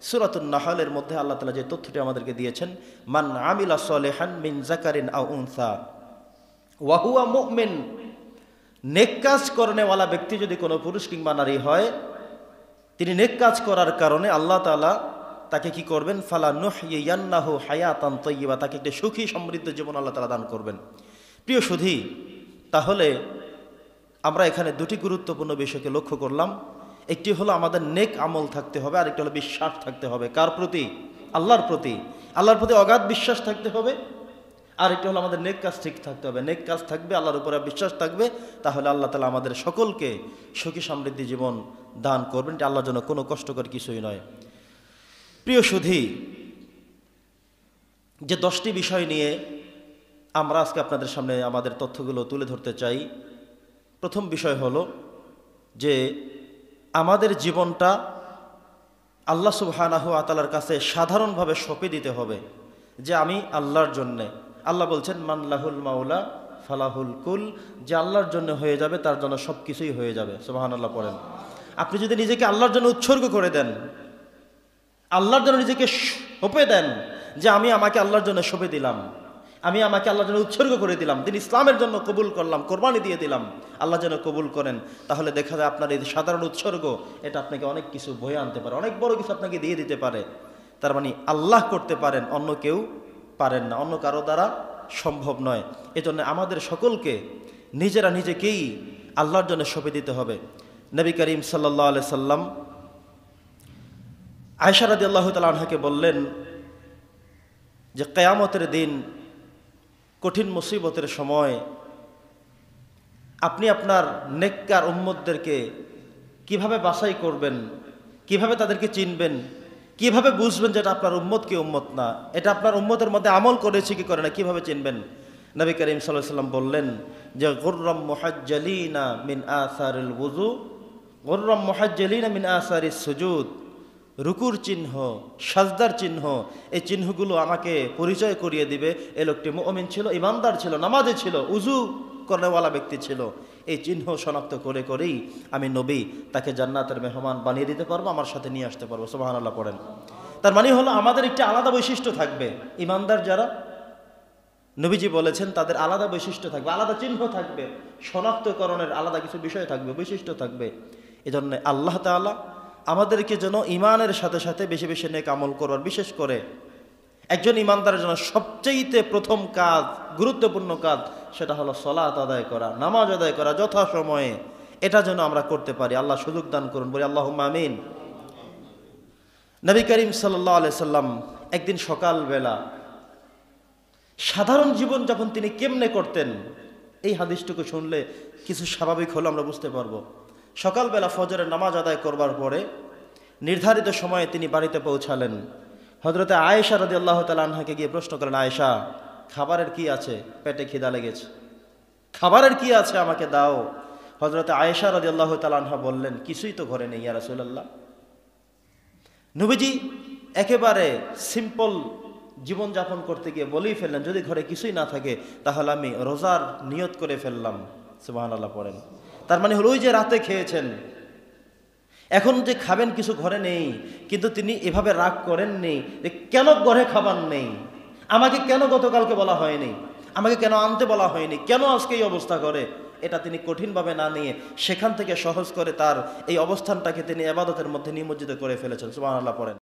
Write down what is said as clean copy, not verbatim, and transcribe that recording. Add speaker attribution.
Speaker 1: সূরাতুন নাহলের মধ্যে আল্লাহ তাআলা যে তথ্যটি আমাদেরকে দিয়েছেন, মান আমিলা সলিহান মিন যাকারিন আও উনসা ওয়া হুয়া মুমিন, নেক কাজ করনেওয়ালা ব্যক্তি যদি কোনো পুরুষ কিংবা নারী হয়, তিনি নেক কাজ করার কারণে আল্লাহ তাআলা তাকে কি করবেন, ফালা নুহইয়ান্নাহু হায়াতান তাইয়্যিবা, তাকে একটা সুখী সমৃদ্ধ জীবন আল্লাহ তাআলা দান করবেন। প্রিয় সুধী, তাহলে আমরা এখানে দুটি গুরুত্বপূর্ণ বিষয়কে লক্ষ্য করলাম। একটি হলো আমাদের নেক আমল থাকতে হবে, আরেকটি হলো বিশ্বাস থাকতে হবে। কার প্রতি? আল্লাহর প্রতি। আল্লাহর প্রতি অগাধ বিশ্বাস থাকতে হবে। আরেকটি হলো আমাদের নেক কাজ ঠিক থাকতে হবে। নেক কাজ থাকবে, আল্লাহর উপরে বিশ্বাস থাকবে, তাহলে আল্লাহ তাআলা আমাদের সকলকে সুখী সমৃদ্ধি জীবন দান করবেন। এটা আল্লাহর জন্য কোনো কষ্টকর কিছুই নয়। প্রিয় সুধী, যে 10টি বিষয় নিয়ে আমরা আজকে আপনাদের সামনে আমাদের তথ্যগুলো তুলে ধরতে চাই, প্রথম বিষয় হলো যে আমাদের জীবনটা আল্লাহ সুবহানাহু ওয়া তাআলার কাছে সাধারণভাবে সঁপে দিতে হবে যে আমি আল্লাহর জন্যে। আল্লাহ বলছেন মান লাহুল মাওলা ফালাহুল কুল, যে আল্লাহর জন্য হয়ে যাবে তার জন্য সব কিছুই হয়ে যাবে। সুবহানাল্লাহ পড়েন। আপনি যদি নিজেকে আল্লাহর জন্য উৎসর্গ করে দেন, আল্লাহর জন্য নিজেকে সঁপে দেন যে আমি আমাকে আল্লাহর জন্য সঁপে দিলাম, আমি আমাকে আল্লাহর জন্য উৎসর্গ করে দিলাম, দিন ইসলামের জন্য কবুল করলাম, কোরবানি দিয়ে দিলাম, আল্লাহ যেন কবুল করেন, তাহলে দেখা যায় আপনার এই সাধারণ উৎসর্গ এটা আপনাকে অনেক কিছু বয়ে আনতে পারে, অনেক বড় কিছু আপনাকে দিয়ে দিতে পারে। তার মানে আল্লাহ করতে পারেন, অন্য কেউ পারেন না, অন্য কারো দ্বারা সম্ভব নয়। এজন্য আমাদের সকলকে নিজেরা নিজেকেই আল্লাহর জন্য সঁপে দিতে হবে। নবী করিম সাল্লাল্লাহু আলাইহি সাল্লাম আয়েশা রাদিয়াল্লাহু তাআলা আনহাকে বললেন যে কিয়ামতের দিন, কঠিন মুসিবতের সময় আপনি আপনার নেককার উম্মতদেরকে কিভাবে বাছাই করবেন, কিভাবে তাদেরকে চিনবেন, কিভাবে বুঝবেন যে এটা আপনার উম্মত কি উম্মত না, এটা আপনার উম্মতের মধ্যে আমল করেছে কি করে না, কিভাবে চিনবেন? নবী করিম সাল্লাল্লাহু আলাইহি সাল্লাম বললেন যে গুররাম মুহাজ্জালিনা মিন আসারিল ওযু, গুররাম মুহাজ্জালিনা মিন আসারিস সুজুদ, রুকুর চিহ্ন, সাজদার চিহ্ন, এই চিহ্নগুলো আমাকে পরিচয় করিয়ে দিবে এই লোকটি মুমিন ছিল, ইমানদার ছিল, নামাজে ছিল, উজু করেওয়ালা ব্যক্তি ছিল। এই চিহ্ন শনাক্ত করে করেই আমি নবী তাকে জান্নাতের মেহমান বানিয়ে দিতে পারবো, আমার সাথে নিয়ে আসতে পারবো। সুবহানাল্লাহ পড়েন। তার মানে হলো আমাদের একটি আলাদা বৈশিষ্ট্য থাকবে। ইমানদার যারা, নবীজি বলেছেন তাদের আলাদা বৈশিষ্ট্য থাকবে, আলাদা চিহ্ন থাকবে, শনাক্তকরণের আলাদা কিছু বিষয় থাকবে, বৈশিষ্ট্য থাকবে। এজন্য আল্লাহ তাআলা আমাদেরকে যেন ইমানের সাথে সাথে বেশি বেশি নেক আমল করবার, বিশেষ করে একজন ইমানদারের জন্য সবচেয়ে প্রথম কাজ, গুরুত্বপূর্ণ কাজ, সেটা হলো সালাত আদায় করা, নামাজ আদায় করা যথাসময়ে। এটা যেন আমরা করতে পারি। আল্লাহ সুযোগ দান করুন, বলি আল্লাহুম্মা আমিন। নবী করিম সাল্লাল্লাহু আলাইহি সাল্লাম একদিন সকালবেলা সাধারণ জীবন যাপন তিনি কেমনে করতেন, এই হাদিসটুকু শুনলে কিছু স্বাভাবিক হলো আমরা বুঝতে পারবো। সকালবেলা ফজরের নামাজ আদায় করবার পরে নির্ধারিত সময়ে তিনি বাড়িতে পৌঁছালেন। হযরতে আয়েশা রাদিয়াল্লাহু তাআলা আনহাকে গিয়ে প্রশ্ন করেন, আয়েশা, খাবারের কি আছে? পেটে খিদা লেগেছে, খাবারের কি আছে আমাকে দাও। হযরতে আয়েশা রাদিয়াল্লাহু তাআলা আনহা বললেন, কিছুই তো ঘরে নেই ইয়া রাসূলুল্লাহ। নবীজি একেবারে সিম্পল জীবনযাপন করতে গিয়ে বলেই ফেললেন, যদি ঘরে কিছুই না থাকে তাহলে আমি রোজার নিয়ত করে ফেললাম। সুবহানাল্লাহ পড়েন। তার মানে হলো ওই যে রাতে খেয়েছেন, এখন যে খাবেন কিছু ঘরে নেই, কিন্তু তিনি এভাবে রাগ করেননি যে কেন ঘরে খাবার নেই, আমাকে কেন গতকালকে বলা হয়নি, আমাকে কেন আনতে বলা হয়নি, কেন আজকে এই অবস্থা করে, এটা তিনি কঠিনভাবে না নিয়ে সেখান থেকে সহজ করে তার এই অবস্থানটাকে তিনি ইবাদতের মধ্যে নিমজ্জিত করে ফেলেছেন। সুবহানাল্লাহ পড়েন।